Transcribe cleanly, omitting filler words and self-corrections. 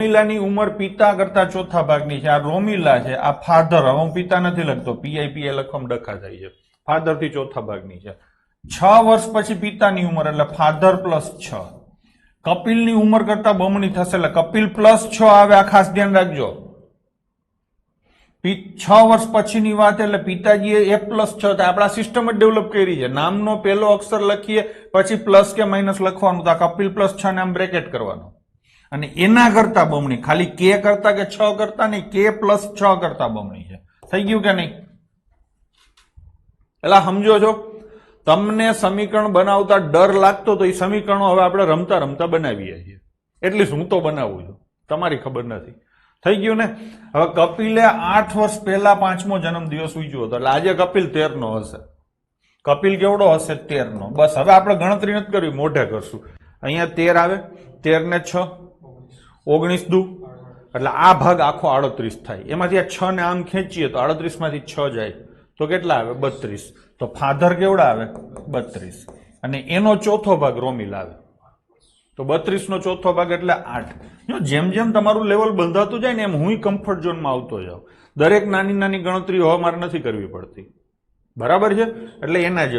રોમિલાની ઉંમર પિતા કરતા ચોથા ભાગની છે. આ રોમિલા છે, આ ફાધર. હવે હું પિતા નથી લખતો, પીઆઈ લખવામાં ડખા થાય છે. ફાધર થી ચોથા ભાગની છે. 6 વર્ષ પછી પિતાની ઉંમર એટલે ફાધર પ્લસ 6. કપિલની ઉંમર કરતા બમણી થશે એટલે કપિલ પ્લસ 6 આવે. આ ખાસ ધ્યાન રાખજો. 6 વર્ષ પછીની વાત એટલે પિતાજીએ 1+6. આપણા સિસ્ટમ જ ડેવલપ કરી છે. નામનો પહેલો અક્ષર લખીએ પછી પ્લસ કે માઇનસ લખવાનું. તો કપિલ પ્લસ 6 ને આમ બ્રેકેટ કરવાનું અને એના કરતા બમણી. ખાલી કે કરતા કે 6 કરતા નહીં, કે પ્લસ 6 કરતા બમણી છે. થઈ ગયું કે નહીં? એટલે સમજો છો? તમને સમીકરણ બનાવતા ડર લાગતો તો એ સમીકરણો હવે આપણે રમતા રમતા બનાવીએ છીએ. એટલીસ્ટ હું તો બનાવું છું, તમારી ખબર નથી. થઈ ગયું ને? હવે કપિલે 8 વર્ષ પહેલા 5મો જન્મદિવસ ઉજવ્યો હતો એટલે આજે કપિલ 13 નો હશે. કપિલ કેવડો હશે? 13 નો. બસ હવે આપણે ગણતરી નથી કરવી, મોઢે કરશું. અહીંયા 13 આવે, 13 ને 6 19 દુ એટલે આ ભાગ આખો 38 થાય. એમાંથી આ 6 ને આમ ખેંચીએ તો 38 માંથી 6 જાય તો કેટલા આવે? 32. તો ફાધર કેવડા આવે? 32. અને એનો ચોથો ભાગ રોમિલ આવે તો 32 નો ચોથો ભાગ એટલે 8. જેમ જેમ તમારું લેવલ બંધાતું જાય ને એમ હું કમ્ફર્ટ ઝોનમાં આવતો જાઉં. દરેક નાની નાની ગણતરીઓ હવે મારે નથી કરવી પડતી. બરાબર છે? એટલે એના જેવું